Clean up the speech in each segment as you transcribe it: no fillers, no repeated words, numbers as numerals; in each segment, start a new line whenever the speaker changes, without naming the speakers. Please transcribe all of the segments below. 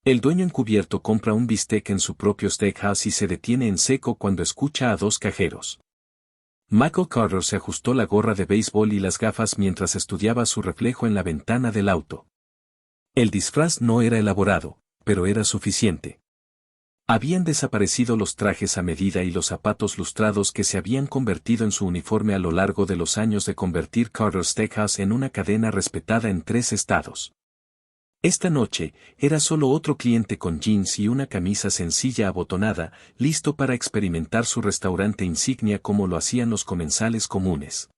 El dueño encubierto compra un bistec en su propio steakhouse y se detiene en seco cuando escucha a dos cajeros. Michael Carter se ajustó la gorra de béisbol y las gafas mientras estudiaba su reflejo en la ventana del auto. El disfraz no era elaborado, pero era suficiente. Habían desaparecido los trajes a medida y los zapatos lustrados que se habían convertido en su uniforme a lo largo de los años de convertir Carter Steakhouse en una cadena respetada en 3 estados. Esta noche, era solo otro cliente con jeans y una camisa sencilla abotonada, listo para experimentar su restaurante insignia como lo hacían los comensales comunes.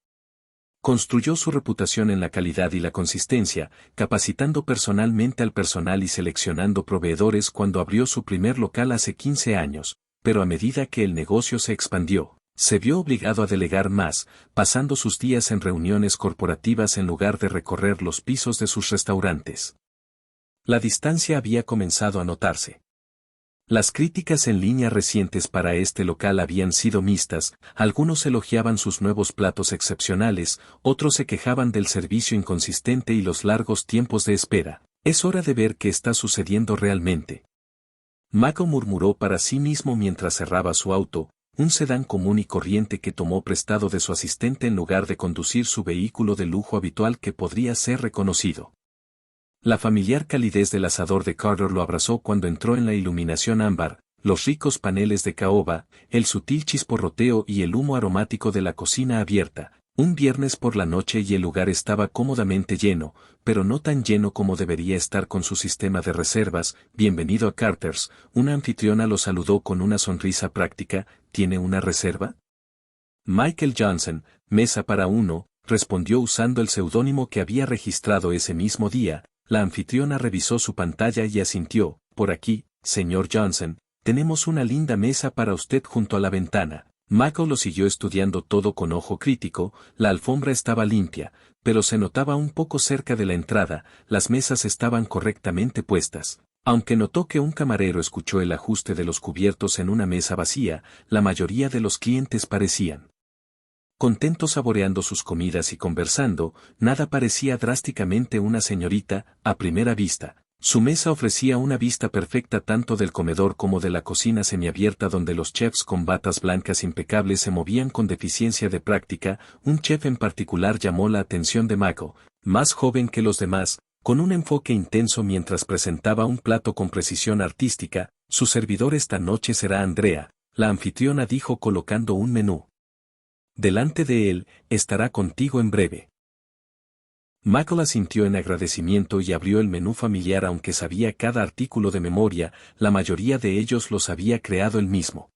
Construyó su reputación en la calidad y la consistencia, capacitando personalmente al personal y seleccionando proveedores cuando abrió su primer local hace 15 años, pero a medida que el negocio se expandió, se vio obligado a delegar más, pasando sus días en reuniones corporativas en lugar de recorrer los pisos de sus restaurantes. La distancia había comenzado a notarse. Las críticas en línea recientes para este local habían sido mixtas, algunos elogiaban sus nuevos platos excepcionales, otros se quejaban del servicio inconsistente y los largos tiempos de espera. Es hora de ver qué está sucediendo realmente. Michael murmuró para sí mismo mientras cerraba su auto, un sedán común y corriente que tomó prestado de su asistente en lugar de conducir su vehículo de lujo habitual que podría ser reconocido. La familiar calidez del asador de Carter lo abrazó cuando entró en la iluminación ámbar, los ricos paneles de caoba, el sutil chisporroteo y el humo aromático de la cocina abierta. Un viernes por la noche y el lugar estaba cómodamente lleno, pero no tan lleno como debería estar con su sistema de reservas. Bienvenido a Carter's, una anfitriona lo saludó con una sonrisa práctica. ¿Tiene una reserva? Michael Johnson, mesa para uno, respondió usando el seudónimo que había registrado ese mismo día. La anfitriona revisó su pantalla y asintió. Por aquí, señor Johnson, tenemos una linda mesa para usted junto a la ventana. Michael lo siguió estudiando todo con ojo crítico. La alfombra estaba limpia, pero se notaba un poco cerca de la entrada. Las mesas estaban correctamente puestas. Aunque notó que un camarero escuchó el ajuste de los cubiertos en una mesa vacía, la mayoría de los clientes parecían contentos saboreando sus comidas y conversando. Nada parecía drásticamente una señorita, a primera vista. Su mesa ofrecía una vista perfecta tanto del comedor como de la cocina semiabierta donde los chefs con batas blancas impecables se movían con deficiencia de práctica. Un chef en particular llamó la atención de Michael, más joven que los demás, con un enfoque intenso mientras presentaba un plato con precisión artística. Su servidor esta noche será Andrea, la anfitriona dijo colocando un menú delante de él. Estará contigo en breve. Michael asintió en agradecimiento y abrió el menú familiar aunque sabía cada artículo de memoria, la mayoría de ellos los había creado él mismo.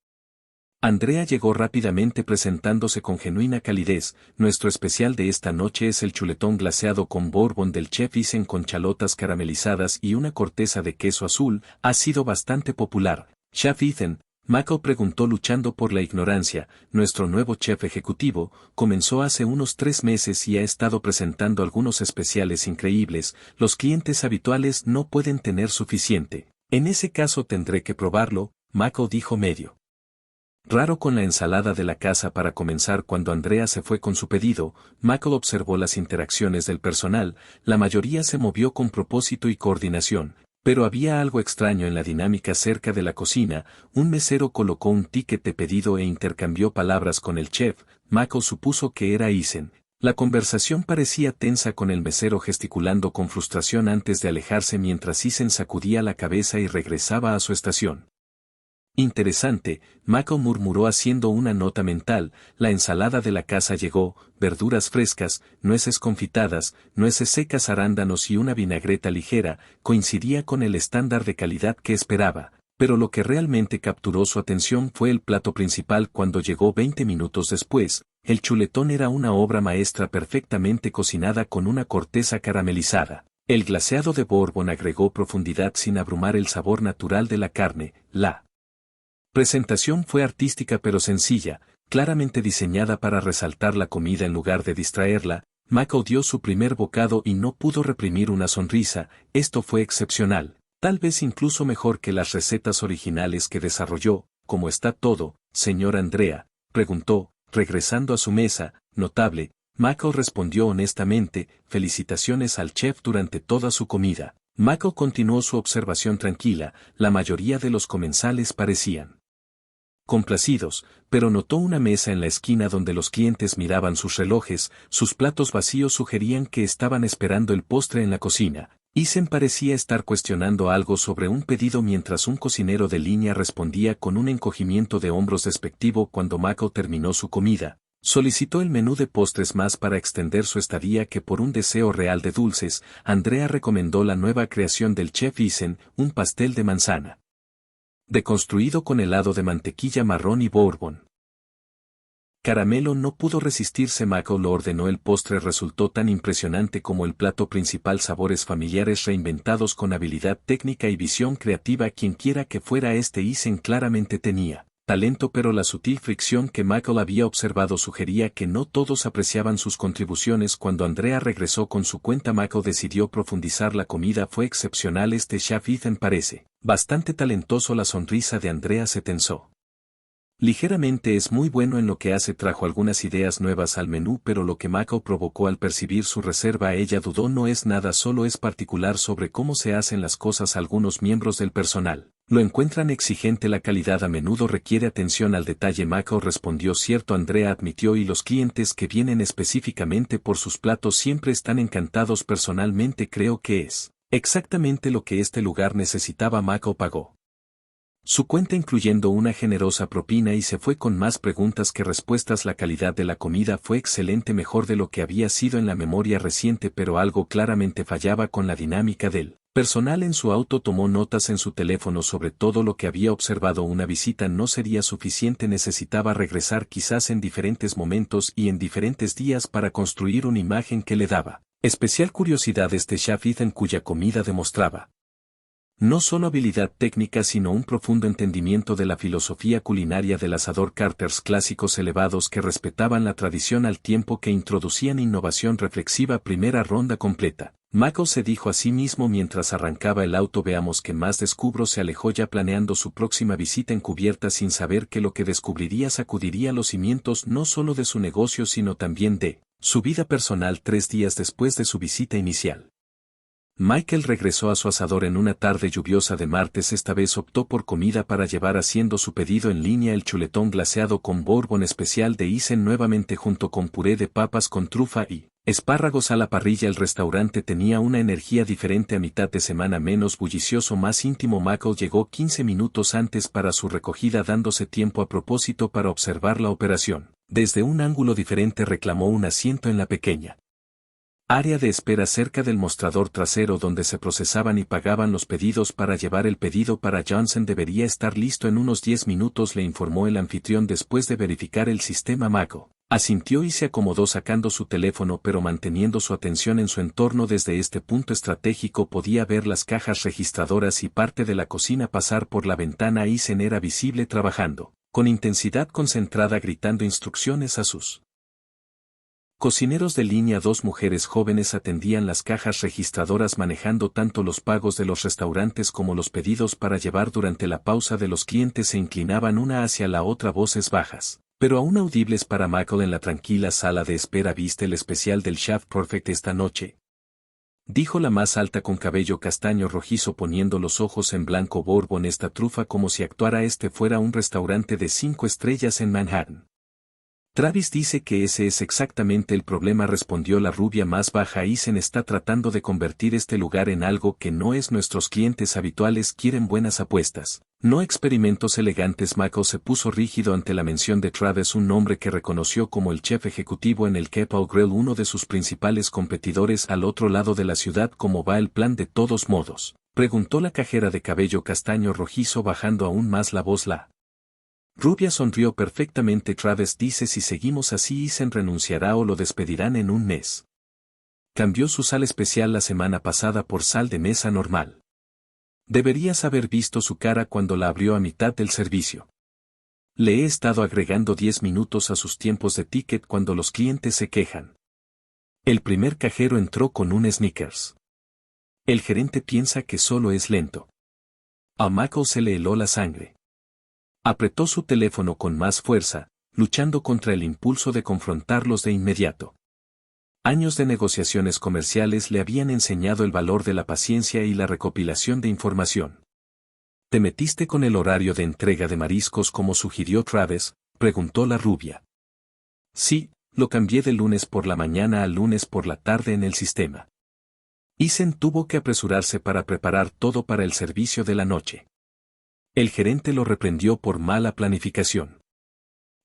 Andrea llegó rápidamente presentándose con genuina calidez. Nuestro especial de esta noche es el chuletón glaseado con bourbon del chef Isen con chalotas caramelizadas y una corteza de queso azul. Ha sido bastante popular. Chef Ethan, Michael preguntó luchando por la ignorancia. Nuestro nuevo chef ejecutivo comenzó hace unos 3 meses y ha estado presentando algunos especiales increíbles. Los clientes habituales no pueden tener suficiente. En ese caso tendré que probarlo, Michael dijo medio raro con la ensalada de la casa para comenzar. Cuando Andrea se fue con su pedido, Michael observó las interacciones del personal. La mayoría se movió con propósito y coordinación. Pero había algo extraño en la dinámica cerca de la cocina. Un mesero colocó un ticket de pedido e intercambió palabras con el chef. Michael supuso que era Isen. La conversación parecía tensa con el mesero gesticulando con frustración antes de alejarse mientras Isen sacudía la cabeza y regresaba a su estación. Interesante, Michael murmuró haciendo una nota mental. La ensalada de la casa llegó, verduras frescas, nueces confitadas, nueces secas, arándanos y una vinagreta ligera. Coincidía con el estándar de calidad que esperaba, pero lo que realmente capturó su atención fue el plato principal cuando llegó 20 minutos después. El chuletón era una obra maestra perfectamente cocinada con una corteza caramelizada. El glaseado de bourbon agregó profundidad sin abrumar el sabor natural de la carne. La presentación fue artística pero sencilla, claramente diseñada para resaltar la comida en lugar de distraerla. Michael dio su primer bocado y no pudo reprimir una sonrisa. Esto fue excepcional, tal vez incluso mejor que las recetas originales que desarrolló. ¿Cómo está todo, señor Andrea?, preguntó, regresando a su mesa. Notable, Michael respondió honestamente. Felicitaciones al chef durante toda su comida. Michael continuó su observación tranquila, la mayoría de los comensales parecían complacidos, pero notó una mesa en la esquina donde los clientes miraban sus relojes, sus platos vacíos sugerían que estaban esperando el postre en la cocina. Ethan parecía estar cuestionando algo sobre un pedido mientras un cocinero de línea respondía con un encogimiento de hombros despectivo cuando Michael terminó su comida. Solicitó el menú de postres más para extender su estadía que por un deseo real de dulces, Andrea recomendó la nueva creación del chef Ethan, un pastel de manzana deconstruido con helado de mantequilla marrón y bourbon. Caramelo no pudo resistirse. Michael lo ordenó. El postre resultó tan impresionante como el plato principal, sabores familiares reinventados con habilidad técnica y visión creativa. Quienquiera que fuera Ethan claramente tenía talento, pero la sutil fricción que Michael había observado sugería que no todos apreciaban sus contribuciones. Cuando Andrea regresó con su cuenta, Michael decidió profundizar. La comida fue excepcional. Este chef Ethan parece bastante talentoso. La sonrisa de Andrea se tensó ligeramente. Es muy bueno en lo que hace. Trajo algunas ideas nuevas al menú, pero lo que Michael provocó al percibir su reserva, ella dudó. No es nada, solo es particular sobre cómo se hacen las cosas. Algunos miembros del personal lo encuentran exigente. La calidad a menudo requiere atención al detalle. Michael respondió. Cierto, Andrea admitió, y los clientes que vienen específicamente por sus platos siempre están encantados. Personalmente creo que es exactamente lo que este lugar necesitaba. Michael pagó su cuenta incluyendo una generosa propina y se fue con más preguntas que respuestas. La calidad de la comida fue excelente, mejor de lo que había sido en la memoria reciente, pero algo claramente fallaba con la dinámica del personal. En su auto tomó notas en su teléfono sobre todo lo que había observado. Una visita no sería suficiente, necesitaba regresar quizás en diferentes momentos y en diferentes días para construir una imagen que le daba especial curiosidad. Este chef Ethan, cuya comida demostraba no solo habilidad técnica sino un profundo entendimiento de la filosofía culinaria del asador. Carters clásicos elevados que respetaban la tradición al tiempo que introducían innovación reflexiva. Primera ronda completa. Michael se dijo a sí mismo mientras arrancaba el auto. Veamos qué más descubro. Se alejó ya planeando su próxima visita encubierta, sin saber que lo que descubriría sacudiría los cimientos no solo de su negocio sino también de su vida personal. 3 días después de su visita inicial, Michael regresó a su asador en una tarde lluviosa de martes. Esta vez optó por comida para llevar, haciendo su pedido en línea. El chuletón glaseado con bourbon especial de Ethan, nuevamente junto con puré de papas con trufa y espárragos a la parrilla. El restaurante tenía una energía diferente. A mitad de semana, menos bullicioso, más íntimo. Michael llegó 15 minutos antes para su recogida, dándose tiempo a propósito para observar la operación desde un ángulo diferente. Reclamó un asiento en la pequeña área de espera cerca del mostrador trasero donde se procesaban y pagaban los pedidos. Para llevar el pedido para Johnson debería estar listo en unos 10 minutos, le informó el anfitrión después de verificar el sistema. Michael asintió y se acomodó sacando su teléfono pero manteniendo su atención en su entorno. Desde este punto estratégico podía ver las cajas registradoras y parte de la cocina pasar por la ventana. Ethan era visible trabajando con intensidad concentrada, gritando instrucciones a sus cocineros de línea. 2 mujeres jóvenes atendían las cajas registradoras, manejando tanto los pagos de los restaurantes como los pedidos para llevar. Durante la pausa de los clientes se inclinaban una hacia la otra, voces bajas pero aún audibles para Michael. En la tranquila sala de espera. ¿Viste el especial del Chef Perfect esta noche?, dijo la más alta, con cabello castaño rojizo, poniendo los ojos en blanco. Bourbon, esta trufa, como si actuara fuera un restaurante de 5 estrellas en Manhattan. Travis dice que ese es exactamente el problema, respondió la rubia más baja. Ethan está tratando de convertir este lugar en algo que no es. Nuestros clientes habituales quieren buenas apuestas, no experimentos elegantes. Michael se puso rígido ante la mención de Travis, un nombre que reconoció como el chef ejecutivo en el Keppel Grill, uno de sus principales competidores al otro lado de la ciudad. ¿Cómo va el plan de todos modos?, preguntó la cajera de cabello castaño rojizo, bajando aún más la voz. La rubia sonrió. Perfectamente. Travis dice si seguimos así Ethan renunciará o lo despedirán en un mes. Cambió su sal especial la semana pasada por sal de mesa normal. Deberías haber visto su cara cuando la abrió a mitad del servicio. Le he estado agregando 10 minutos a sus tiempos de ticket cuando los clientes se quejan. El primer cajero entró con un Snickers. El gerente piensa que solo es lento. A Michael se le heló la sangre. Apretó su teléfono con más fuerza, luchando contra el impulso de confrontarlos de inmediato. Años de negociaciones comerciales le habían enseñado el valor de la paciencia y la recopilación de información. ¿Te metiste con el horario de entrega de mariscos como sugirió Travis?, preguntó la rubia. Sí, lo cambié de lunes por la mañana a lunes por la tarde en el sistema. Eason tuvo que apresurarse para preparar todo para el servicio de la noche. El gerente lo reprendió por mala planificación.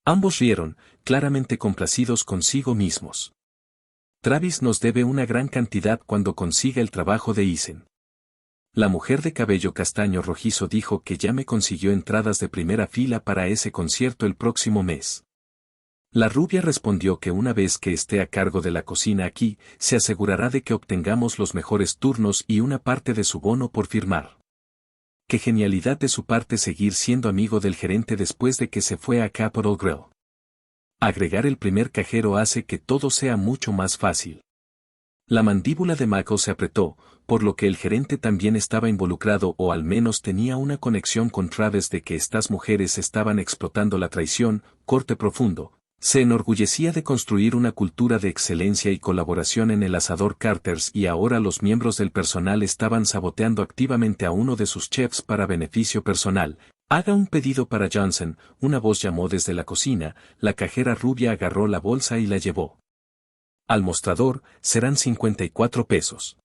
Ambos rieron, claramente complacidos consigo mismos. Travis nos debe una gran cantidad cuando consiga el trabajo de Eason. La mujer de cabello castaño rojizo dijo que ya me consiguió entradas de primera fila para ese concierto el próximo mes. La rubia respondió que una vez que esté a cargo de la cocina aquí, se asegurará de que obtengamos los mejores turnos y una parte de su bono por firmar. Qué genialidad de su parte seguir siendo amigo del gerente después de que se fue a Capitol Grill. Agregar el primer cajero hace que todo sea mucho más fácil. La mandíbula de Michael se apretó, por lo que el gerente también estaba involucrado o al menos tenía una conexión con Travis de que estas mujeres estaban explotando la traición, corte profundo. Se enorgullecía de construir una cultura de excelencia y colaboración en el asador Carter's y ahora los miembros del personal estaban saboteando activamente a uno de sus chefs para beneficio personal. Haga un pedido para Johnson, una voz llamó desde la cocina, la cajera rubia agarró la bolsa y la llevó. Al mostrador, serán 54 pesos.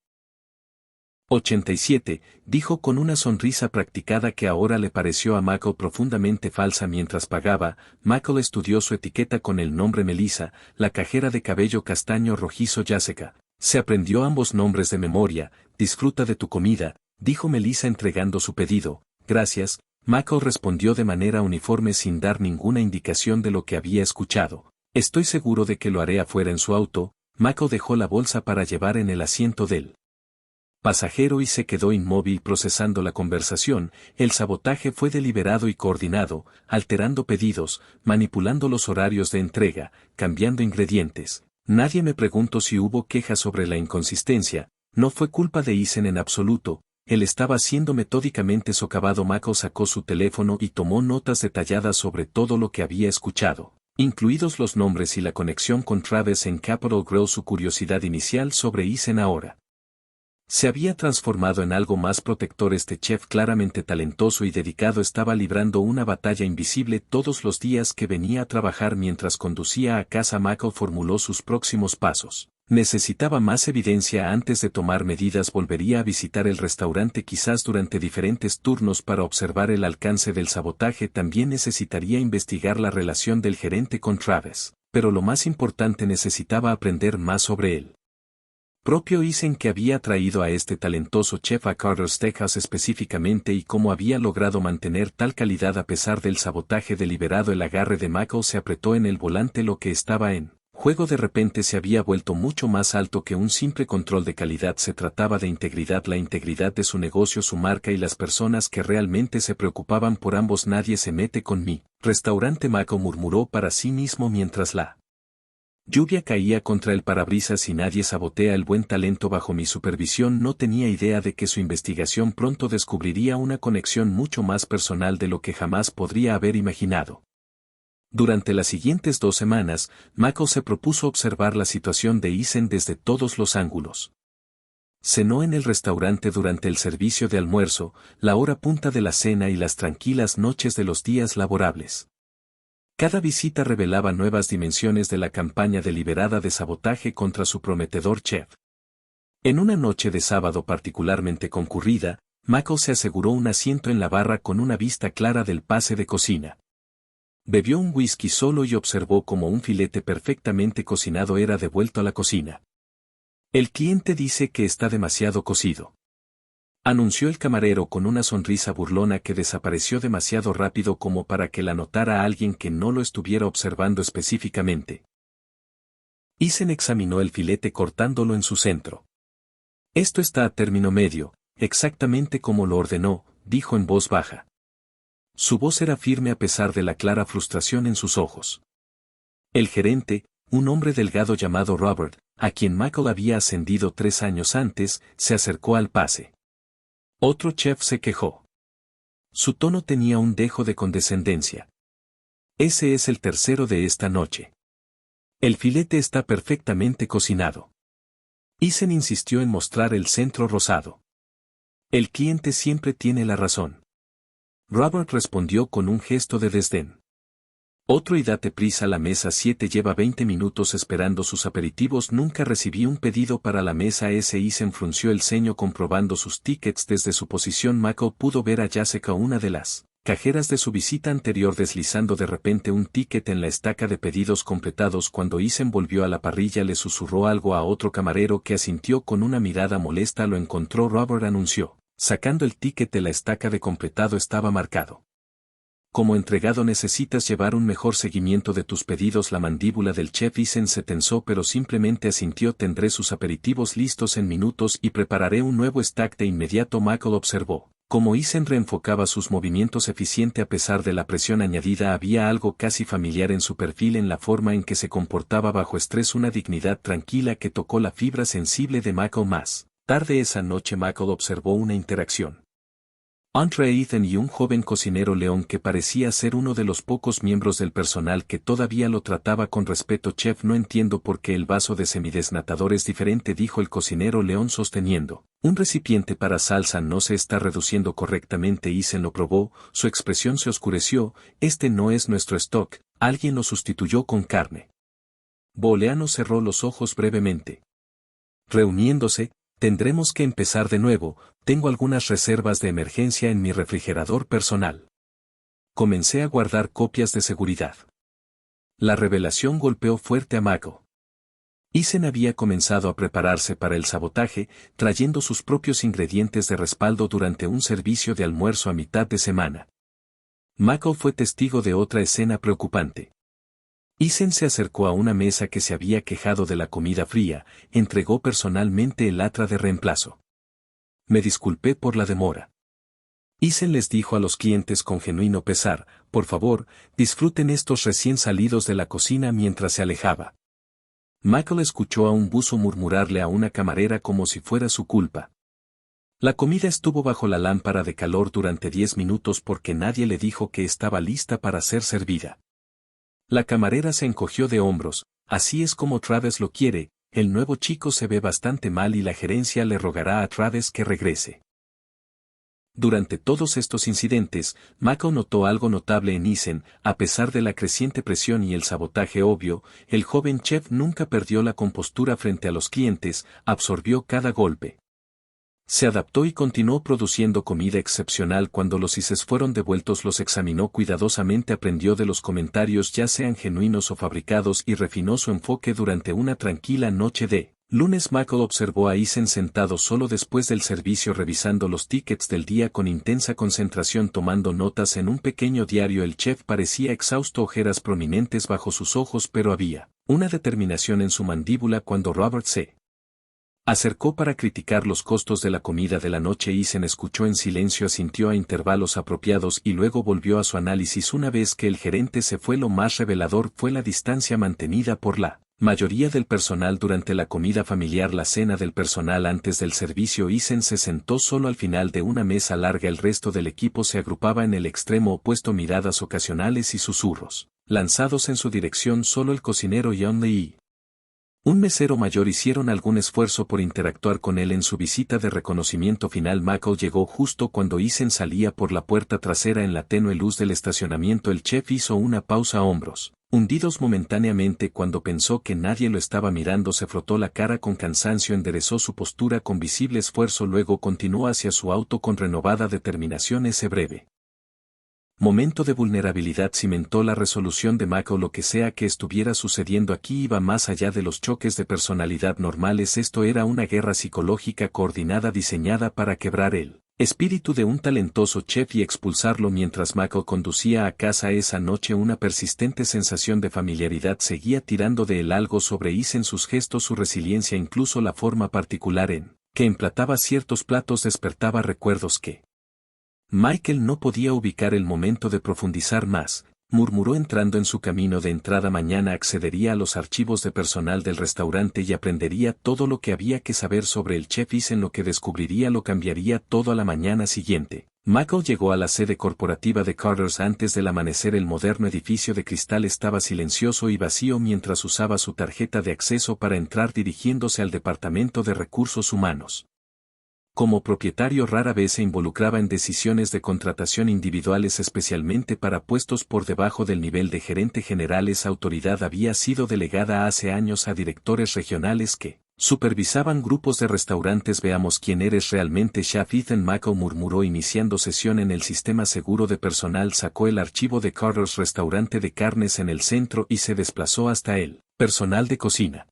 87, dijo con una sonrisa practicada que ahora le pareció a Michael profundamente falsa mientras pagaba. Michael estudió su etiqueta con el nombre Melissa, la cajera de cabello castaño rojizo Jessica. Se aprendió ambos nombres de memoria. Disfruta de tu comida, dijo Melissa entregando su pedido. Gracias, Michael respondió de manera uniforme sin dar ninguna indicación de lo que había escuchado. Estoy seguro de que lo haré afuera en su auto. Michael dejó la bolsa para llevar en el asiento del pasajero y se quedó inmóvil procesando la conversación. El sabotaje fue deliberado y coordinado, alterando pedidos, manipulando los horarios de entrega, cambiando ingredientes. Nadie me preguntó si hubo quejas sobre la inconsistencia, no fue culpa de Eason en absoluto, él estaba siendo metódicamente socavado. Michael sacó su teléfono y tomó notas detalladas sobre todo lo que había escuchado, incluidos los nombres y la conexión con Travis en Capitol Grill. Su curiosidad inicial sobre Eason ahora se había transformado en algo más protector. Este chef claramente talentoso y dedicado estaba librando una batalla invisible todos los días que venía a trabajar. Mientras conducía a casa, Michael formuló sus próximos pasos. Necesitaba más evidencia antes de tomar medidas. Volvería a visitar el restaurante quizás durante diferentes turnos para observar el alcance del sabotaje. También necesitaría investigar la relación del gerente con Travis, pero lo más importante, necesitaba aprender más sobre él. Propio Eason, que había traído a este talentoso chef a Carter's Steakhouse específicamente y cómo había logrado mantener tal calidad a pesar del sabotaje deliberado. El agarre de Michael se apretó en el volante. Lo que estaba en juego de repente se había vuelto mucho más alto que un simple control de calidad. Se trataba de integridad, la integridad de su negocio, su marca y las personas que realmente se preocupaban por ambos. Nadie se mete con mi restaurante, Michael murmuró para sí mismo mientras la lluvia caía contra el parabrisas. Y nadie sabotea el buen talento bajo mi supervisión. No tenía idea de que su investigación pronto descubriría una conexión mucho más personal de lo que jamás podría haber imaginado. Durante las siguientes 2 semanas, Michael se propuso observar la situación de Eason desde todos los ángulos. Cenó en el restaurante durante el servicio de almuerzo, la hora punta de la cena y las tranquilas noches de los días laborables. Cada visita revelaba nuevas dimensiones de la campaña deliberada de sabotaje contra su prometedor chef. En una noche de sábado particularmente concurrida, Michael se aseguró un asiento en la barra con una vista clara del pase de cocina. Bebió un whisky solo y observó cómo un filete perfectamente cocinado era devuelto a la cocina. El cliente dice que está demasiado cocido, anunció el camarero con una sonrisa burlona que desapareció demasiado rápido como para que la notara alguien que no lo estuviera observando específicamente. Eason examinó el filete cortándolo en su centro. Esto está a término medio, exactamente como lo ordenó, dijo en voz baja. Su voz era firme a pesar de la clara frustración en sus ojos. El gerente, un hombre delgado llamado Robert, a quien Michael había ascendido 3 años antes, se acercó al pase. Otro chef se quejó. Su tono tenía un dejo de condescendencia. Ese es el tercero de esta noche. El filete está perfectamente cocinado. Isen insistió en mostrar el centro rosado. El cliente siempre tiene la razón. Robert respondió con un gesto de desdén. Otro y date prisa, la mesa 7 lleva 20 minutos esperando sus aperitivos. Nunca recibí un pedido para la mesa S. Isen frunció el ceño comprobando sus tickets desde su posición. Michael pudo ver a Jessica, una de las cajeras de su visita anterior, deslizando de repente un ticket en la estaca de pedidos completados. Cuando Isen volvió a la parrilla le susurró algo a otro camarero que asintió con una mirada molesta. Lo encontró. Robert anunció, sacando el ticket de la estaca de completado. Estaba marcado como entregado. Necesitas llevar un mejor seguimiento de tus pedidos. La mandíbula del chef Isen se tensó, pero simplemente asintió. Tendré sus aperitivos listos en minutos y prepararé un nuevo stack de inmediato. Michael observó como Isen reenfocaba sus movimientos eficiente a pesar de la presión añadida. Había algo casi familiar en su perfil, en la forma en que se comportaba bajo estrés, una dignidad tranquila que tocó la fibra sensible de Michael. Más tarde esa noche Michael observó una interacción entre Ethan y un joven cocinero león que parecía ser uno de los pocos miembros del personal que todavía lo trataba con respeto. Chef, no entiendo por qué el vaso de semidesnatador es diferente, dijo el cocinero león sosteniendo un recipiente para salsa. No se está reduciendo correctamente. Ethan lo probó, su expresión se oscureció. Este no es nuestro stock, alguien lo sustituyó con carne. Booleano cerró los ojos brevemente. Reuniéndose, tendremos que empezar de nuevo. Tengo algunas reservas de emergencia en mi refrigerador personal. Comencé a guardar copias de seguridad. La revelación golpeó fuerte a Michael. Isen había comenzado a prepararse para el sabotaje, trayendo sus propios ingredientes de respaldo durante un servicio de almuerzo a mitad de semana. Michael fue testigo de otra escena preocupante. Isen se acercó a una mesa que se había quejado de la comida fría, entregó personalmente el atra de reemplazo. Me disculpé por la demora. Isen les dijo a los clientes con genuino pesar, por favor, disfruten estos recién salidos de la cocina. Mientras se alejaba, Michael escuchó a un buzo murmurarle a una camarera como si fuera su culpa. La comida estuvo bajo la lámpara de calor durante 10 minutos porque nadie le dijo que estaba lista para ser servida. La camarera se encogió de hombros. Así es como Travis lo quiere. El nuevo chico se ve bastante mal y la gerencia le rogará a Travis que regrese. Durante todos estos incidentes, Michael notó algo notable en Isen. A pesar de la creciente presión y el sabotaje obvio, el joven chef nunca perdió la compostura frente a los clientes, absorbió cada golpe. Se adaptó y continuó produciendo comida excepcional. Cuando los ICES fueron devueltos los examinó cuidadosamente, aprendió de los comentarios ya sean genuinos o fabricados y refinó su enfoque durante una tranquila noche de lunes. Michael observó a Isen sentado solo después del servicio revisando los tickets del día con intensa concentración, tomando notas en un pequeño diario. El chef parecía exhausto, ojeras prominentes bajo sus ojos, pero había una determinación en su mandíbula. Cuando Robert se acercó para criticar los costos de la comida de la noche, Isen escuchó en silencio, asintió a intervalos apropiados y luego volvió a su análisis. Una vez que el gerente se fue, lo más revelador fue la distancia mantenida por la mayoría del personal durante la comida familiar. La cena del personal antes del servicio. Isen se sentó solo al final de una mesa larga. El resto del equipo se agrupaba en el extremo opuesto, miradas ocasionales y susurros lanzados en su dirección. Solo el cocinero John Lee y un mesero mayor hicieron algún esfuerzo por interactuar con él en su visita de reconocimiento final. Michael llegó justo cuando Isen salía por la puerta trasera en la tenue luz del estacionamiento. El chef hizo una pausa, hombros hundidos momentáneamente. Cuando pensó que nadie lo estaba mirando, se frotó la cara con cansancio, enderezó su postura con visible esfuerzo, luego continuó hacia su auto con renovada determinación. Ese breve momento de vulnerabilidad cimentó la resolución de Michael. Lo que sea que estuviera sucediendo aquí iba más allá de los choques de personalidad normales. Esto era una guerra psicológica coordinada diseñada para quebrar el espíritu de un talentoso chef y expulsarlo. Mientras Michael conducía a casa esa noche, una persistente sensación de familiaridad seguía tirando de él. Algo sobre Isen, sus gestos, su resiliencia, incluso la forma particular en que emplataba ciertos platos despertaba recuerdos que Michael no podía ubicar. El momento de profundizar más, murmuró entrando en su camino de entrada. Mañana accedería a los archivos de personal del restaurante y aprendería todo lo que había que saber sobre el chef Isen. Lo que descubriría lo cambiaría todo. A la mañana siguiente, Michael llegó a la sede corporativa de Carter's antes del amanecer. El moderno edificio de cristal estaba silencioso y vacío mientras usaba su tarjeta de acceso para entrar dirigiéndose al Departamento de Recursos Humanos. Como propietario rara vez se involucraba en decisiones de contratación individuales, especialmente para puestos por debajo del nivel de gerente general. Esa autoridad había sido delegada hace años a directores regionales que supervisaban grupos de restaurantes. Veamos quién eres realmente, Chef Ethan. Michael murmuró iniciando sesión en el sistema seguro de personal. Sacó el archivo de Carter's restaurante de carnes en el centro y se desplazó hasta el personal de cocina.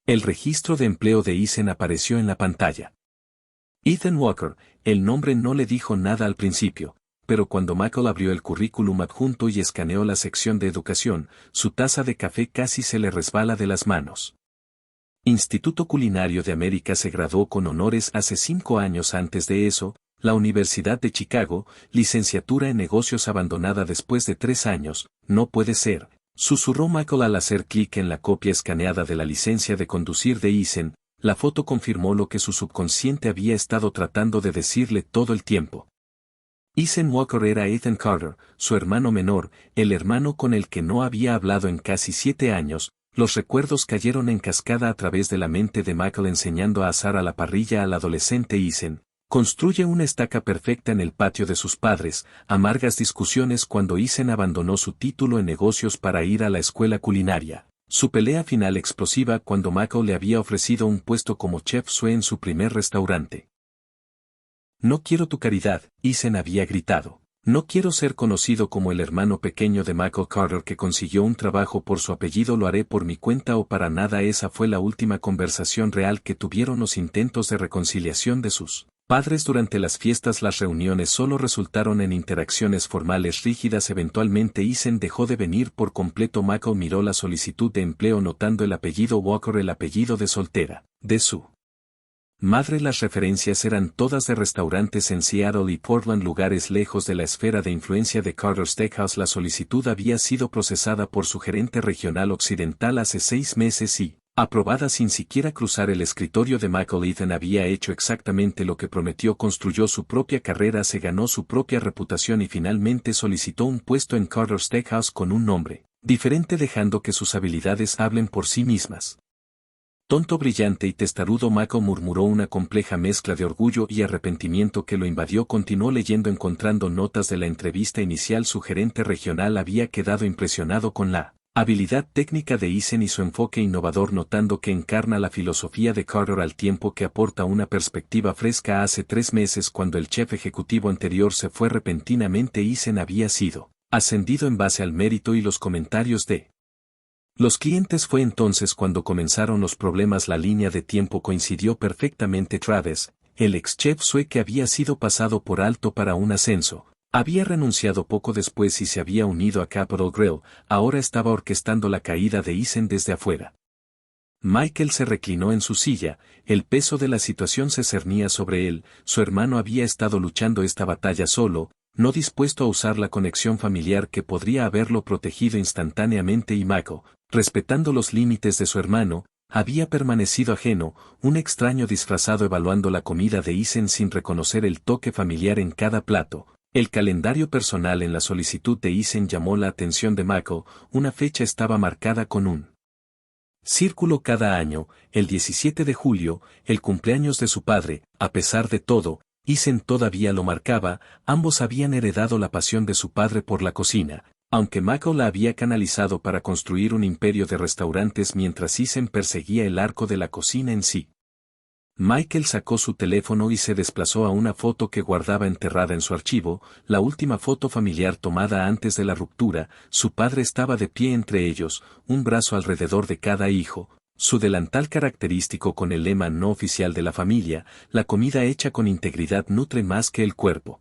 El registro de empleo de Ethan apareció en la pantalla. Ethan Walker, el nombre no le dijo nada al principio, pero cuando Michael abrió el currículum adjunto y escaneó la sección de educación, su taza de café casi se le resbala de las manos. Instituto Culinario de América. Se graduó con honores hace 5 años. Antes de eso, la Universidad de Chicago, licenciatura en negocios abandonada después de 3 años. No puede ser, susurró Michael al hacer clic en la copia escaneada de la licencia de conducir de Ethan. La foto confirmó lo que su subconsciente había estado tratando de decirle todo el tiempo. Ethan Walker era Ethan Carter, su hermano menor, el hermano con el que no había hablado en casi 7 años. Los recuerdos cayeron en cascada a través de la mente de Michael, enseñando a asar a la parrilla al adolescente Ethan. Construye una estaca perfecta en el patio de sus padres. Amargas discusiones cuando Ethan abandonó su título en negocios para ir a la escuela culinaria. Su pelea final explosiva cuando Michael le había ofrecido un puesto como chef sue en su primer restaurante. No quiero tu caridad, Ethan había gritado. No quiero ser conocido como el hermano pequeño de Michael Carter que consiguió un trabajo por su apellido. Lo haré por mi cuenta o para nada. Esa fue la última conversación real que tuvieron. Los intentos de reconciliación de sus padres durante las fiestas. Las reuniones solo resultaron en interacciones formales rígidas. Eventualmente Ethan dejó de venir por completo. Michael miró la solicitud de empleo notando el apellido Walker, el apellido de soltera de su madre. Las referencias eran todas de restaurantes en Seattle y Portland, lugares lejos de la esfera de influencia de Carter's Steakhouse. La solicitud había sido procesada por su gerente regional occidental hace 6 meses y aprobada sin siquiera cruzar el escritorio de Michael. Ethan había hecho exactamente lo que prometió. Construyó su propia carrera, se ganó su propia reputación y finalmente solicitó un puesto en Carter's Steakhouse con un nombre diferente, dejando que sus habilidades hablen por sí mismas. Tonto, brillante y testarudo, Michael murmuró, una compleja mezcla de orgullo y arrepentimiento que lo invadió. Continuó leyendo, encontrando notas de la entrevista inicial. Su gerente regional había quedado impresionado con la habilidad técnica de Ethan y su enfoque innovador, notando que encarna la filosofía de Carter al tiempo que aporta una perspectiva fresca. Hace 3 meses, cuando el chef ejecutivo anterior se fue repentinamente, Ethan había sido ascendido en base al mérito y los comentarios de los clientes. Fue entonces cuando comenzaron los problemas. La línea de tiempo coincidió perfectamente. Travis, el ex chef sue que había sido pasado por alto para un ascenso, había renunciado poco después y se había unido a Capital Grille. Ahora estaba orquestando la caída de Ethan desde afuera. Michael se reclinó en su silla, el peso de la situación se cernía sobre él. Su hermano había estado luchando esta batalla solo, no dispuesto a usar la conexión familiar que podría haberlo protegido instantáneamente, y Michael, respetando los límites de su hermano, había permanecido ajeno, un extraño disfrazado evaluando la comida de Ethan sin reconocer el toque familiar en cada plato. El calendario personal en la solicitud de Ethan llamó la atención de Michael. Una fecha estaba marcada con un círculo cada año, el 17 de julio, el cumpleaños de su padre. A pesar de todo, Ethan todavía lo marcaba. Ambos habían heredado la pasión de su padre por la cocina, aunque Michael la había canalizado para construir un imperio de restaurantes mientras Ethan perseguía el arco de la cocina en sí. Michael sacó su teléfono y se desplazó a una foto que guardaba enterrada en su archivo, la última foto familiar tomada antes de la ruptura. Su padre estaba de pie entre ellos, un brazo alrededor de cada hijo, su delantal característico con el lema no oficial de la familia: la comida hecha con integridad nutre más que el cuerpo.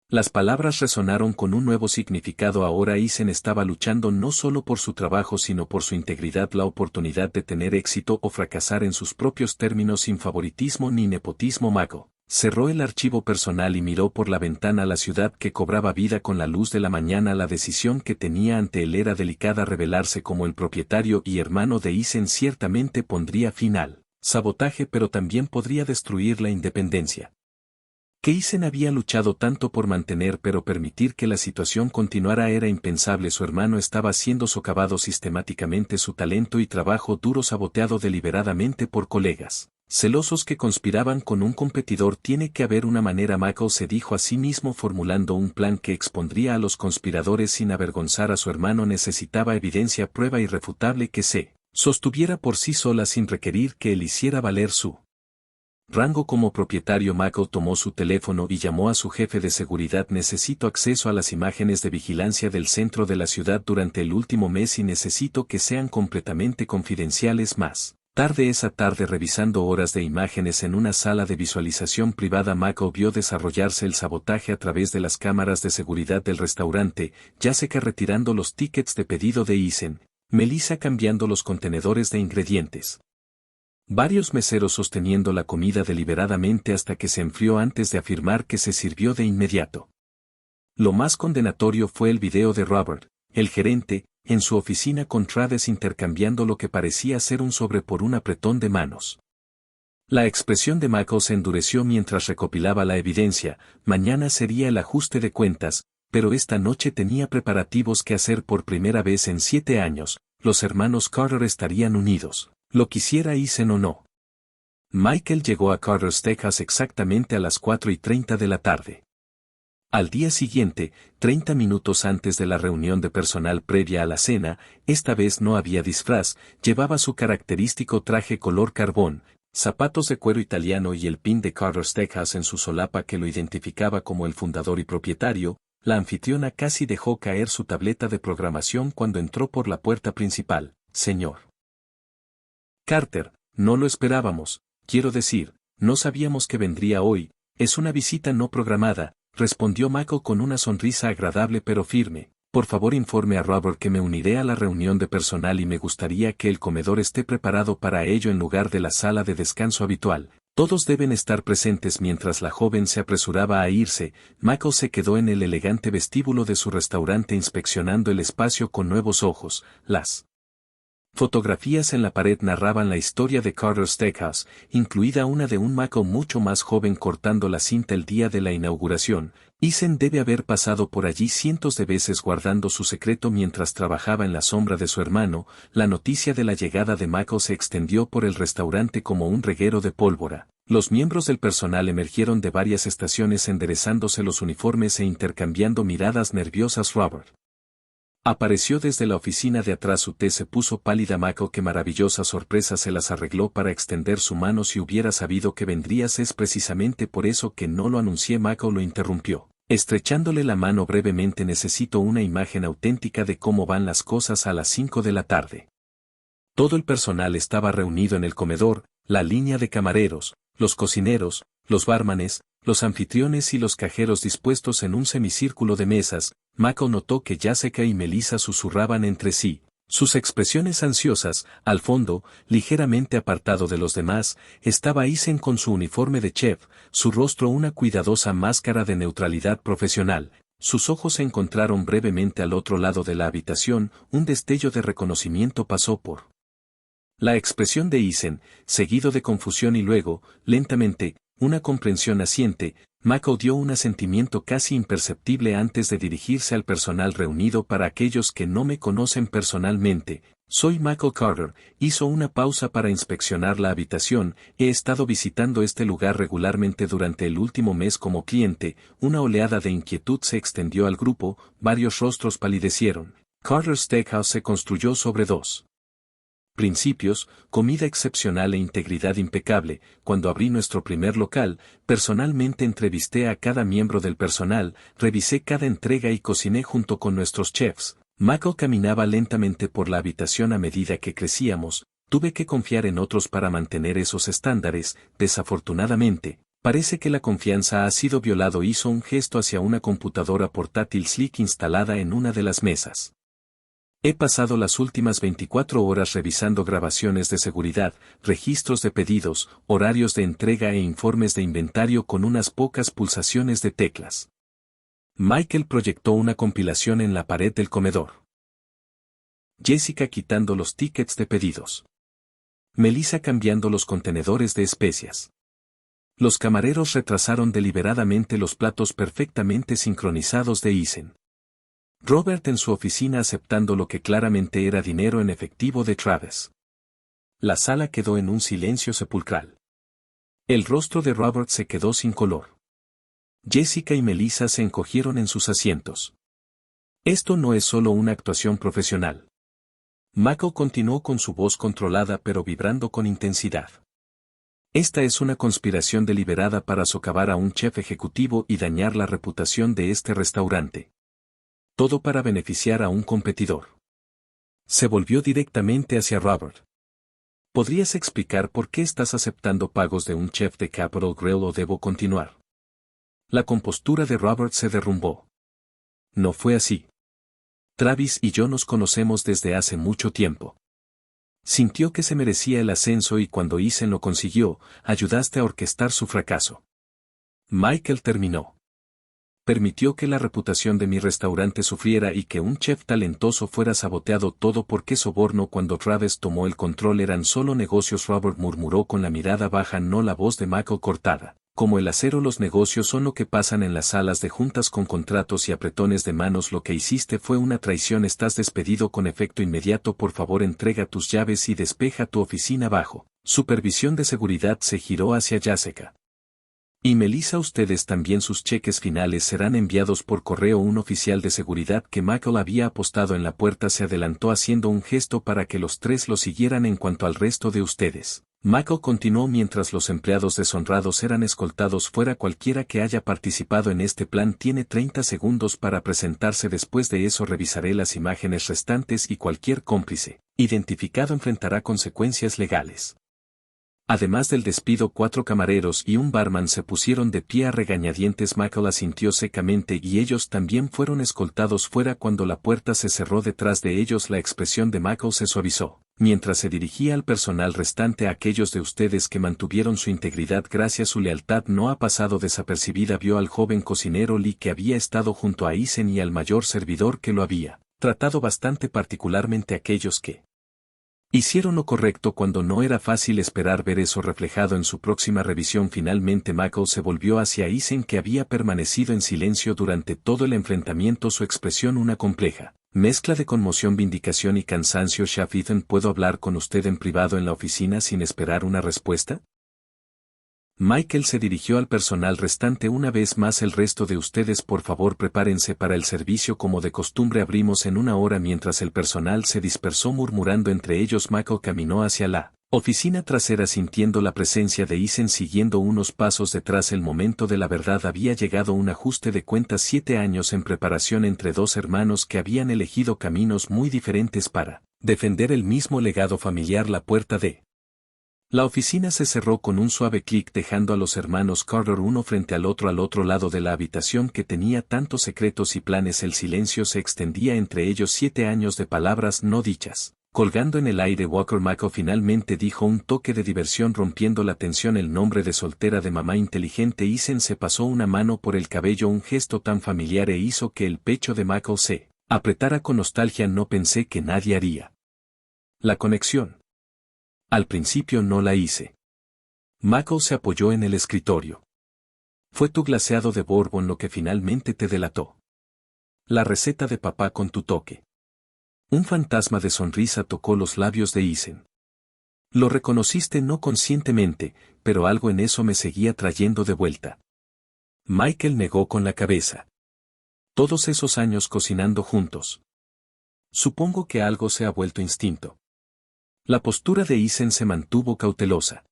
Las palabras resonaron con un nuevo significado. Ahora Ethan estaba luchando no solo por su trabajo sino por su integridad, la oportunidad de tener éxito o fracasar en sus propios términos sin favoritismo ni nepotismo. Michael cerró el archivo personal y miró por la ventana la ciudad que cobraba vida con la luz de la mañana. La decisión que tenía ante él era delicada: revelarse como el propietario y hermano de Ethan ciertamente pondría fin al sabotaje, pero también podría destruir la independencia que Isen había luchado tanto por mantener pero permitir que la situación continuara era impensable. Su hermano estaba siendo socavado sistemáticamente, su talento y trabajo duro saboteado deliberadamente por colegas celosos que conspiraban con un competidor. Tiene que haber una manera, Michael se dijo a sí mismo, formulando un plan que expondría a los conspiradores sin avergonzar a su hermano. Necesitaba evidencia, prueba irrefutable que se sostuviera por sí sola sin requerir que él hiciera valer su rango como propietario. Michael tomó su teléfono y llamó a su jefe de seguridad. Necesito acceso a las imágenes de vigilancia del centro de la ciudad durante el último mes y necesito que sean completamente confidenciales. Más tarde esa tarde, revisando horas de imágenes en una sala de visualización privada, Michael vio desarrollarse el sabotaje a través de las cámaras de seguridad del restaurante. Jessica retirando los tickets de pedido de Isen, Melissa cambiando los contenedores de ingredientes, varios meseros sosteniendo la comida deliberadamente hasta que se enfrió antes de afirmar que se sirvió de inmediato. Lo más condenatorio fue el video de Robert, el gerente, en su oficina con Travis intercambiando lo que parecía ser un sobre por un apretón de manos. La expresión de Michael se endureció mientras recopilaba la evidencia. Mañana sería el ajuste de cuentas, pero esta noche tenía preparativos que hacer. Por primera vez en 7 años, los hermanos Carter estarían unidos, lo quisiera Isen o no. Michael llegó a Carter Steakhouse exactamente a las 4:30 de la tarde. Al día siguiente, 30 minutos antes de la reunión de personal previa a la cena, esta vez no había disfraz, llevaba su característico traje color carbón, zapatos de cuero italiano y el pin de Carter Steakhouse en su solapa que lo identificaba como el fundador y propietario. La anfitriona casi dejó caer su tableta de programación cuando entró por la puerta principal. Señor Carter, no lo esperábamos, quiero decir, no sabíamos que vendría hoy, es una visita no programada, respondió Michael con una sonrisa agradable pero firme. Por favor, informe a Robert que me uniré a la reunión de personal y me gustaría que el comedor esté preparado para ello en lugar de la sala de descanso habitual. Todos deben estar presentes. Mientras la joven se apresuraba a irse, Michael se quedó en el elegante vestíbulo de su restaurante inspeccionando el espacio con nuevos ojos. Las fotografías en la pared narraban la historia de Carter Steakhouse, incluida una de un Michael mucho más joven cortando la cinta el día de la inauguración. Isen debe haber pasado por allí cientos de veces guardando su secreto mientras trabajaba en la sombra de su hermano. La noticia de la llegada de Michael se extendió por el restaurante como un reguero de pólvora. Los miembros del personal emergieron de varias estaciones enderezándose los uniformes e intercambiando miradas nerviosas. Robert apareció desde la oficina de atrás. Su tez se puso pálida. Michael, qué maravillosa sorpresa, se las arregló para extender su mano. Si hubiera sabido que vendrías, es precisamente por eso que no lo anuncié. Michael lo interrumpió, estrechándole la mano brevemente. Necesito una imagen auténtica de cómo van las cosas a las 5 de la tarde. Todo el personal estaba reunido en el comedor, la línea de camareros, los cocineros, los barmanes, los anfitriones y los cajeros dispuestos en un semicírculo de mesas. Michael notó que Jessica y Melissa susurraban entre sí, sus expresiones ansiosas. Al fondo, ligeramente apartado de los demás, estaba Isen con su uniforme de chef, su rostro una cuidadosa máscara de neutralidad profesional. Sus ojos se encontraron brevemente al otro lado de la habitación. Un destello de reconocimiento pasó por la expresión de Isen, seguido de confusión y luego, lentamente, una comprensión naciente. Michael dio un asentimiento casi imperceptible antes de dirigirse al personal reunido. Para aquellos que no me conocen personalmente, soy Michael Carter. Hizo una pausa para inspeccionar la habitación. He estado visitando este lugar regularmente durante el último mes como cliente. Una oleada de inquietud se extendió al grupo, varios rostros palidecieron. Carter Steakhouse se construyó sobre dos principios: comida excepcional e integridad impecable. Cuando abrí nuestro primer local, personalmente entrevisté a cada miembro del personal, revisé cada entrega y cociné junto con nuestros chefs. Michael caminaba lentamente por la habitación a medida que crecíamos. Tuve que confiar en otros para mantener esos estándares. Desafortunadamente, parece que la confianza ha sido violado. Hizo un gesto hacia una computadora portátil Slick instalada en una de las mesas. He pasado las últimas 24 horas revisando grabaciones de seguridad, registros de pedidos, horarios de entrega e informes de inventario con unas pocas pulsaciones de teclas. Michael proyectó una compilación en la pared del comedor. Jessica quitando los tickets de pedidos. Melissa cambiando los contenedores de especias. Los camareros retrasaron deliberadamente los platos perfectamente sincronizados de Eisen. Robert en su oficina aceptando lo que claramente era dinero en efectivo de Travis. La sala quedó en un silencio sepulcral. El rostro de Robert se quedó sin color. Jessica y Melissa se encogieron en sus asientos. Esto no es solo una actuación profesional. Michael continuó con su voz controlada pero vibrando con intensidad. Esta es una conspiración deliberada para socavar a un chef ejecutivo y dañar la reputación de este restaurante. Todo para beneficiar a un competidor. Se volvió directamente hacia Robert. ¿Podrías explicar por qué estás aceptando pagos de un chef de Capital Grille o debo continuar? La compostura de Robert se derrumbó. No fue así. Travis y yo nos conocemos desde hace mucho tiempo. Sintió que se merecía el ascenso y cuando Eisen lo consiguió, ayudaste a orquestar su fracaso. Michael terminó. Permitió que la reputación de mi restaurante sufriera y que un chef talentoso fuera saboteado todo porque soborno cuando Travis tomó el control eran solo negocios. Robert murmuró con la mirada baja, no la voz de Michael cortada. Como el acero, los negocios son lo que pasan en las salas de juntas con contratos y apretones de manos. Lo que hiciste fue una traición. Estás despedido con efecto inmediato. Por favor, entrega tus llaves y despeja tu oficina bajo supervisión de seguridad. Se giró hacia Jessica y Melissa. Ustedes también. Sus cheques finales serán enviados por correo. Un oficial de seguridad que Michael había apostado en la puerta se adelantó haciendo un gesto para que los tres lo siguieran. En cuanto al resto de ustedes, Michael continuó mientras los empleados deshonrados eran escoltados fuera. Cualquiera que haya participado en este plan tiene 30 segundos para presentarse. Después de eso revisaré las imágenes restantes y cualquier cómplice identificado enfrentará consecuencias legales. Además del despido, 4 camareros y un barman se pusieron de pie a regañadientes. Michael asintió secamente y ellos también fueron escoltados fuera. Cuando la puerta se cerró detrás de ellos, la expresión de Michael se suavizó, mientras se dirigía al personal restante. Aquellos de ustedes que mantuvieron su integridad gracias a su lealtad no ha pasado desapercibida. Vio al joven cocinero Lee que había estado junto a Eisen y al mayor servidor que lo había tratado bastante, particularmente aquellos que hicieron lo correcto cuando no era fácil esperar ver eso reflejado en su próxima revisión. Finalmente Michael se volvió hacia Eisen, que había permanecido en silencio durante todo el enfrentamiento, su expresión una compleja mezcla de conmoción, vindicación y cansancio. Chef Ethan, ¿puedo hablar con usted en privado en la oficina sin esperar una respuesta? Michael se dirigió al personal restante una vez más. El resto de ustedes, por favor, prepárense para el servicio como de costumbre. Abrimos en 1 hora. Mientras el personal se dispersó murmurando entre ellos, Michael caminó hacia la oficina trasera sintiendo la presencia de Eisen siguiendo unos pasos detrás. El momento de la verdad había llegado. Un ajuste de cuentas. 7 años en preparación entre 2 hermanos que habían elegido caminos muy diferentes para defender el mismo legado familiar. La puerta de la oficina se cerró con un suave clic, dejando a los hermanos Carter uno frente al otro lado de la habitación que tenía tantos secretos y planes. El silencio se extendía entre ellos. 7 años de palabras no dichas, colgando en el aire. Walker Michael finalmente dijo, un toque de diversión rompiendo la tensión. El nombre de soltera de mamá inteligente. Eisen se pasó una mano por el cabello, un gesto tan familiar e hizo que el pecho de Michael se apretara con nostalgia. No pensé que nadie haría la conexión. Al principio no la hice. Michael se apoyó en el escritorio. Fue tu glaseado de bourbon lo que finalmente te delató. La receta de papá con tu toque. Un fantasma de sonrisa tocó los labios de Eisen. Lo reconociste no conscientemente, pero algo en eso me seguía trayendo de vuelta. Michael negó con la cabeza. Todos esos años cocinando juntos. Supongo que algo se ha vuelto instinto. La postura de Eisen se mantuvo cautelosa.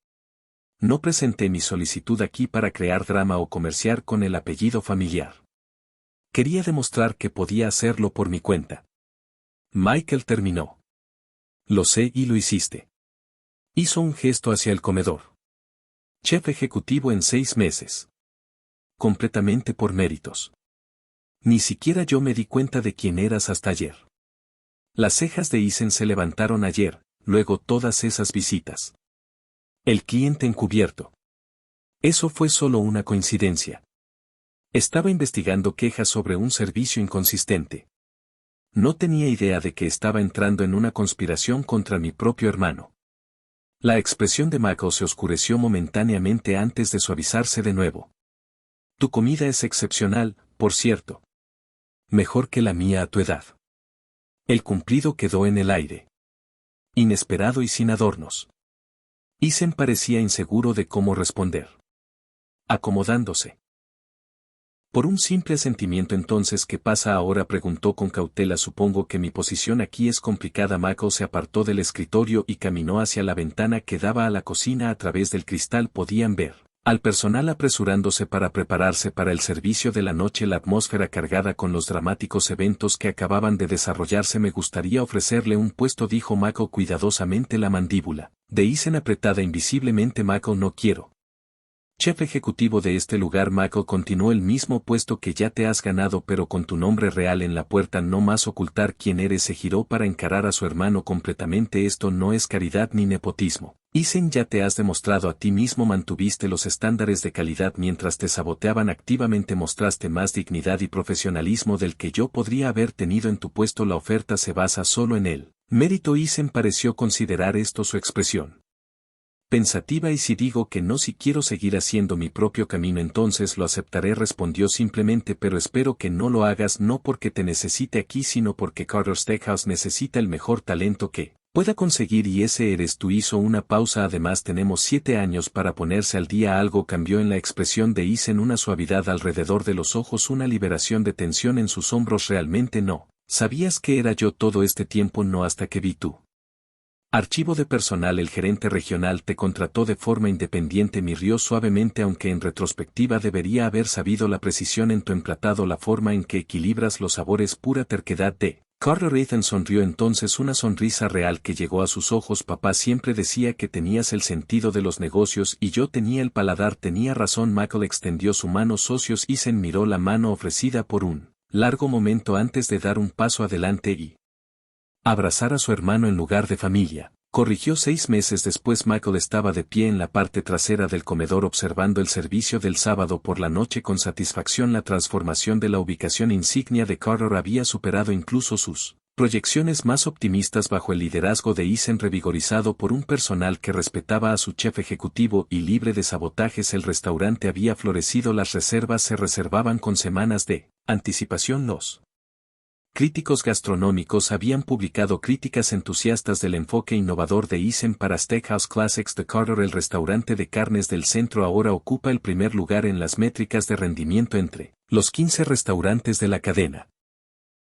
No presenté mi solicitud aquí para crear drama o comerciar con el apellido familiar. Quería demostrar que podía hacerlo por mi cuenta. Michael terminó. Lo sé y lo hiciste. Hizo un gesto hacia el comedor. Chef ejecutivo en 6 meses. Completamente por méritos. Ni siquiera yo me di cuenta de quién eras hasta ayer. Las cejas de Eisen se levantaron ayer. Luego todas esas visitas. El cliente encubierto. Eso fue solo una coincidencia. Estaba investigando quejas sobre un servicio inconsistente. No tenía idea de que estaba entrando en una conspiración contra mi propio hermano. La expresión de Michael se oscureció momentáneamente antes de suavizarse de nuevo. Tu comida es excepcional, por cierto. Mejor que la mía a tu edad. El cumplido quedó en el aire. Inesperado y sin adornos. Ethan parecía inseguro de cómo responder. Acomodándose. Por un simple sentimiento entonces, ¿qué pasa ahora?, preguntó con cautela. Supongo que mi posición aquí es complicada. Michael se apartó del escritorio y caminó hacia la ventana que daba a la cocina. A través del cristal podían ver al personal apresurándose para prepararse para el servicio de la noche, la atmósfera cargada con los dramáticos eventos que acababan de desarrollarse. Me gustaría ofrecerle un puesto, dijo Michael cuidadosamente, la mandíbula de Ethan apretada invisiblemente. Michael, no quiero. Chef ejecutivo de este lugar. Michael continuó, el mismo puesto que ya te has ganado, pero con tu nombre real en la puerta. No más ocultar quién eres. Se giró para encarar a su hermano completamente. Esto no es caridad ni nepotismo. Ethan, ya te has demostrado a ti mismo. Mantuviste los estándares de calidad mientras te saboteaban activamente. Mostraste más dignidad y profesionalismo del que yo podría haber tenido en tu puesto. La oferta se basa solo en él. Mérito. Ethan pareció considerar esto su expresión pensativa. Y si digo que no, si quiero seguir haciendo mi propio camino, entonces lo aceptaré, respondió simplemente, pero espero que no lo hagas, no porque te necesite aquí, sino porque Carter Steakhouse necesita el mejor talento que pueda conseguir, y ese eres tú. Hizo una pausa. Además, tenemos 7 años para ponerse al día. Algo cambió en la expresión de Ethan, una suavidad alrededor de los ojos, una liberación de tensión en sus hombros. Realmente no sabías que era yo todo este tiempo. No, hasta que vi tú. Archivo de personal. El gerente regional te contrató de forma independiente. Me rió suavemente, aunque en retrospectiva debería haber sabido la precisión en tu emplatado, la forma en que equilibras los sabores, pura terquedad de Carter. Ethan sonrió entonces, una sonrisa real que llegó a sus ojos. Papá siempre decía que tenías el sentido de los negocios y yo tenía el paladar. Tenía razón. Michael extendió su mano. Socios. Ethan miró la mano ofrecida por un largo momento antes de dar un paso adelante y abrazar a su hermano en lugar de familia. Corrigió. 6 meses después, Michael estaba de pie en la parte trasera del comedor observando el servicio del sábado por la noche con satisfacción. La transformación de la ubicación insignia de Carter había superado incluso sus proyecciones más optimistas. Bajo el liderazgo de Ethan, revigorizado por un personal que respetaba a su chef ejecutivo y libre de sabotajes, el restaurante había florecido. Las reservas se reservaban con semanas de anticipación. Los críticos gastronómicos habían publicado críticas entusiastas del enfoque innovador de Ethan para Steakhouse Classics de Carter. El restaurante de carnes del centro ahora ocupa el primer lugar en las métricas de rendimiento entre los 15 restaurantes de la cadena.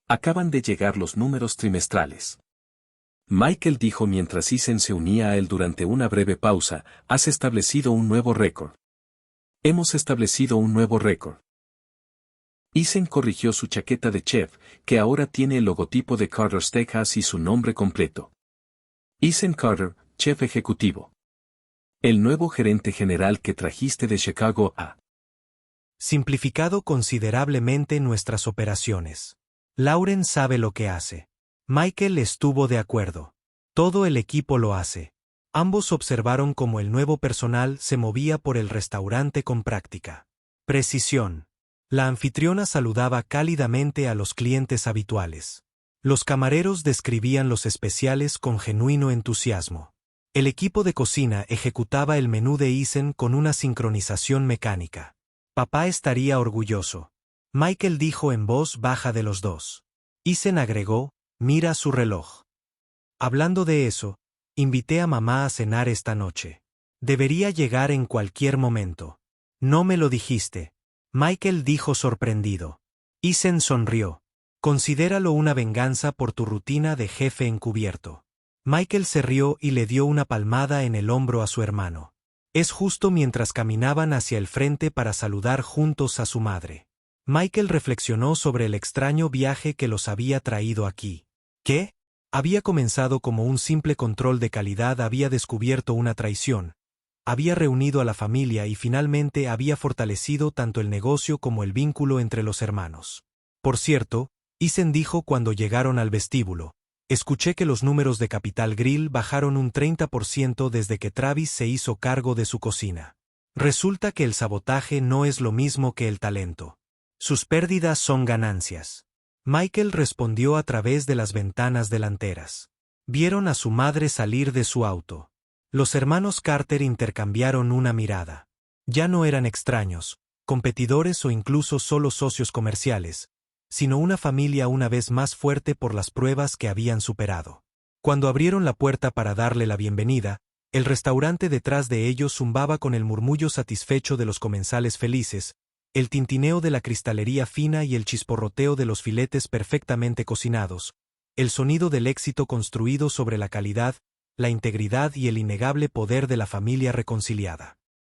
Acaban de llegar los números trimestrales. Michael dijo mientras Ethan se unía a él durante una breve pausa. Has establecido un nuevo récord. Hemos establecido un nuevo récord. Ethan corrigió su chaqueta de chef, que ahora tiene el logotipo de Carter Steakhouse y su nombre completo. Ethan Carter, chef ejecutivo. El nuevo gerente general que trajiste de Chicago ha
simplificado considerablemente nuestras operaciones. Lauren sabe lo que hace. Michael estuvo de acuerdo. Todo el equipo lo hace. Ambos observaron cómo el nuevo personal se movía por el restaurante con práctica precisión. La anfitriona saludaba cálidamente a los clientes habituales. Los camareros describían los especiales con genuino entusiasmo. El equipo de cocina ejecutaba el menú de Ethan con una sincronización mecánica. Papá estaría orgulloso. Michael dijo en voz baja de los dos. Ethan agregó, mira su reloj. Hablando de eso, invité a mamá a cenar esta noche. Debería llegar en cualquier momento. No me lo dijiste. Michael dijo sorprendido. Ethan sonrió. Considéralo una venganza por tu rutina de jefe encubierto. Michael se rió y le dio una palmada en el hombro a su hermano. Es justo mientras caminaban hacia el frente para saludar juntos a su madre. Michael reflexionó sobre el extraño viaje que los había traído aquí. ¿Qué? Había comenzado como un simple control de calidad, había descubierto una traición. Había reunido a la familia y finalmente había fortalecido tanto el negocio como el vínculo entre los hermanos. Por cierto, Ethan dijo cuando llegaron al vestíbulo, escuché que los números de Capital Grille bajaron un 30% desde que Travis se hizo cargo de su cocina. Resulta que el sabotaje no es lo mismo que el talento. Sus pérdidas son ganancias. Michael respondió a través de las ventanas delanteras. Vieron a su madre salir de su auto. Los hermanos Carter intercambiaron una mirada. Ya no eran extraños, competidores o incluso solo socios comerciales, sino una familia una vez más fuerte por las pruebas que habían superado. Cuando abrieron la puerta para darle la bienvenida, el restaurante detrás de ellos zumbaba con el murmullo satisfecho de los comensales felices, el tintineo de la cristalería fina y el chisporroteo de los filetes perfectamente cocinados, el sonido del éxito construido sobre la calidad, la integridad y el innegable poder de la familia reconciliada.